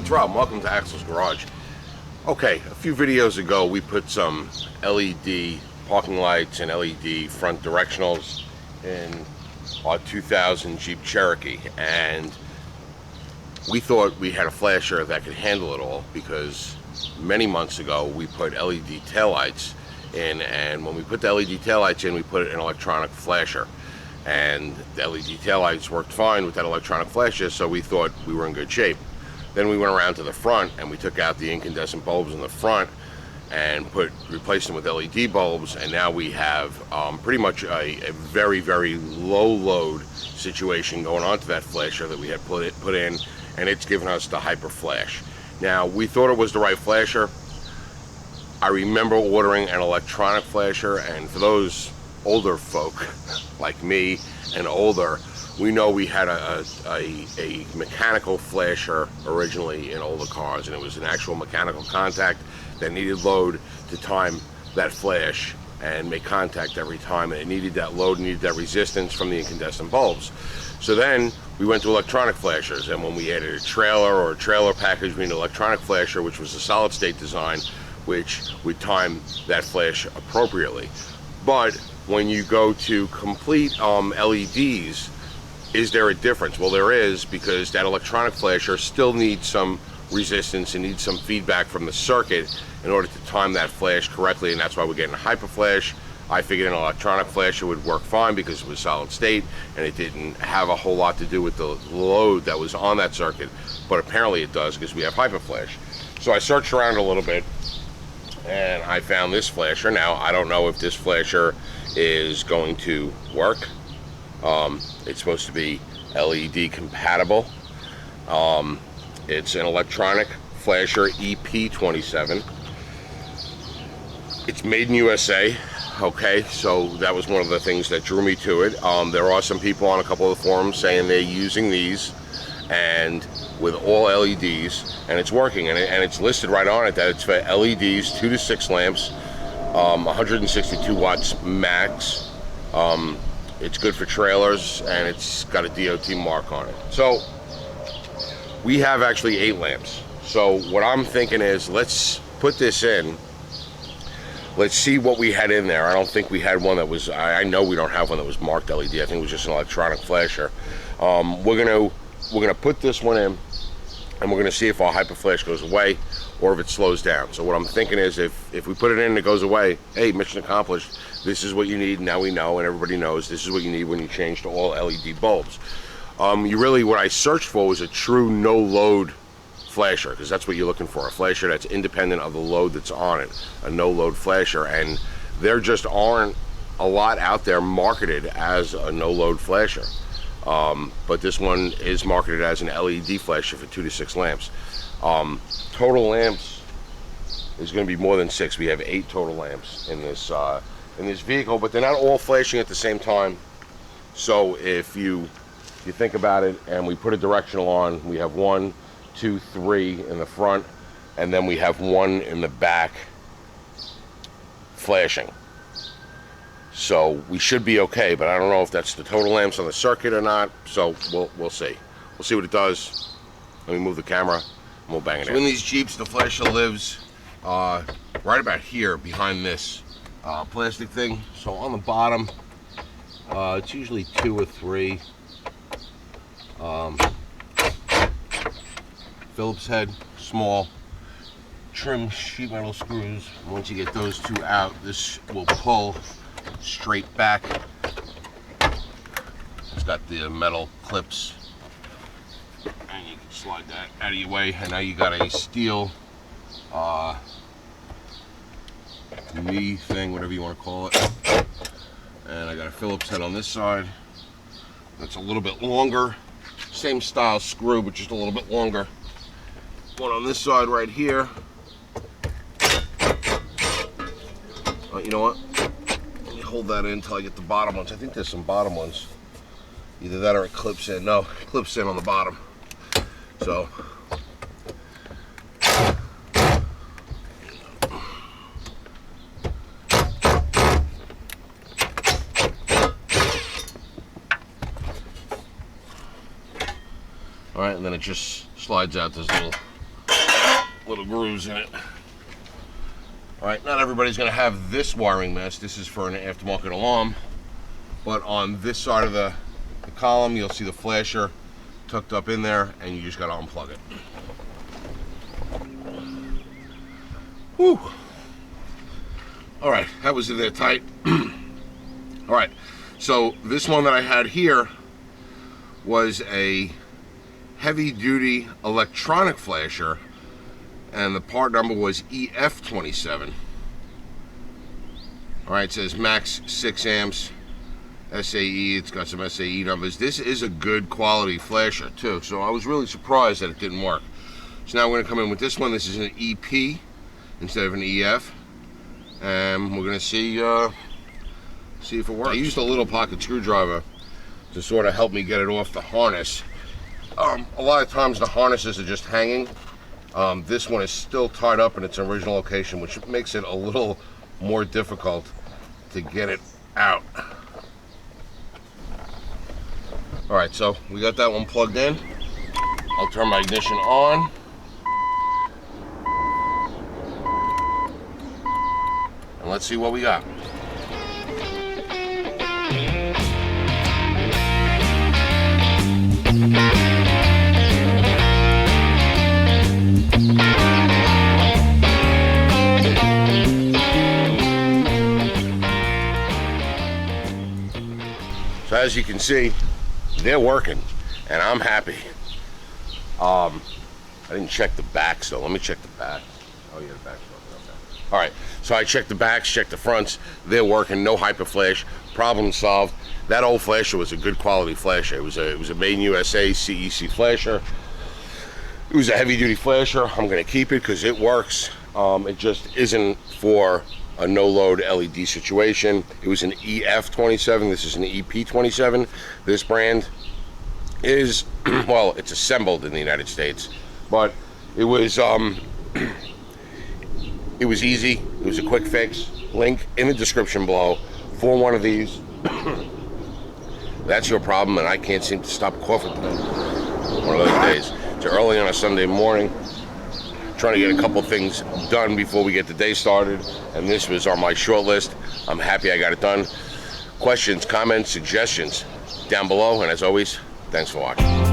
it's Rob. Welcome to Axel's Garage. Okay, a few videos ago we put some LED parking lights and LED front directionals in our 2000 Jeep Cherokee, and we thought we had a flasher that could handle it all because many months ago we put LED taillights in, and when we put the LED taillights in, we put an electronic flasher, and the LED taillights worked fine with that electronic flasher, so we thought we were in good shape. Then we went around to the front and we took out the incandescent bulbs in the front and replaced them with LED bulbs, and now we have pretty much a very, very low load situation going on to that flasher that we had put in, and it's given us the hyper flash. Now, we thought it was the right flasher. I remember ordering an electronic flasher, and for those older folk like me and older, we know we had a mechanical flasher originally in older cars, and it was an actual mechanical contact that needed load to time that flash and make contact every time, and it needed that load, needed that resistance from the incandescent bulbs. So then we went to electronic flashers, and when we added a trailer or a trailer package, we needed an electronic flasher, which was a solid state design, which would time that flash appropriately. But when you go to complete LEDs, is there a difference? Well, there is, because that electronic flasher still needs some resistance and needs some feedback from the circuit in order to time that flash correctly, and that's why we're getting a hyper flash. I figured an electronic flasher would work fine because it was solid state and it didn't have a whole lot to do with the load that was on that circuit, but apparently it does because we have hyper flash. So I searched around a little bit and I found this flasher. Now, I don't know if this flasher is going to work. It's supposed to be LED compatible. It's an electronic flasher EP27. It's made in USA. Okay, so that was one of the things that drew me to it. There are some people on a couple of the forums saying they're using these and with all LEDs, and it's working, and it's listed right on it that it's for LEDs, 2 to 6 lamps, 162 watts max. It's good for trailers, and it's got a DOT mark on it. So we have actually 8 lamps. So what I'm thinking is, let's put this in. Let's see what we had in there. I don't think we had one that was, I know we don't have one that was marked LED. I think it was just an electronic flasher. We're gonna put this one in, and we're gonna see if our hyper flash goes away or if it slows down. So what I'm thinking is, if we put it in and it goes away, hey, mission accomplished. This is what you need. Now we know, and everybody knows this is what you need when you change to all LED bulbs. What I searched for was a true no load flasher, because that's what you're looking for, a flasher that's independent of the load that's on it, a no load flasher, and there just aren't a lot out there marketed as a no load flasher. But this one is marketed as an LED flasher for 2 to 6 lamps. Total lamps is going to be more than 6. We have 8 total lamps in this vehicle, but they're not all flashing at the same time. So if you think about it, and we put a directional on, we have 1, 2, 3 in the front, and then we have 1 in the back flashing. So we should be okay, but I don't know if that's the total lamps on the circuit or not, so we'll see. We'll see what it does. Let me move the camera, and we'll bang it in. In these Jeeps, the flasher lives right about here behind this plastic thing. So on the bottom, it's usually 2 or 3 Phillips head, small trim sheet metal screws. Once you get those 2 out, this will pull straight back. It's got the metal clips, and you can slide that out of your way, and now you got a steel knee thing, whatever you want to call it. And I got a Phillips head on this side that's a little bit longer, same style screw but just a little bit longer. One on this side right here. You know what, let me hold that in until I get the bottom ones. I think there's some bottom ones, either that or it clips in. No, it clips in on the bottom. So all right, and then it just slides out this little little grooves in it. All right, not everybody's gonna have this wiring mess. This is for an aftermarket alarm. But on this side of the column, you'll see the flasher tucked up in there, and you just gotta unplug it. Whew. All right, that was in there tight. All right, so this one that I had here was a heavy-duty electronic flasher, and the part number was EF27. All right, it says max 6 amps, SAE, it's got some SAE numbers. This is a good quality flasher too, so I was really surprised that it didn't work. So now we're gonna come in with this one. This is an EP instead of an EF, and we're gonna see if it works. I used a little pocket screwdriver to sort of help me get it off the harness. A lot of times the harnesses are just hanging. This one is still tied up in its original location, which makes it a little more difficult to get it out. All right, so we got that one plugged in. I'll turn my ignition on. And let's see what we got. So as you can see, they're working, and I'm happy. I didn't check the backs though. Let me check the back. Oh yeah, the back's working. Okay. All right. So I checked the backs, checked the fronts. They're working. No hyper flash. Problem solved. That old flasher was a good quality flasher. It was a made in USA CEC flasher. It was a heavy duty flasher. I'm gonna keep it because it works. It just isn't for a no-load LED situation. It was an EF27. This is an EP27. This brand is, well, it's assembled in the United States, but it was easy. It was a quick fix. Link in the description below for one of these. That's your problem, and I can't seem to stop coughing today. One of those days. It's early on a Sunday morning. Trying to get a couple things done before we get the day started, and this was on my short list. I'm happy I got it done. Questions, comments, suggestions down below, and as always, thanks for watching.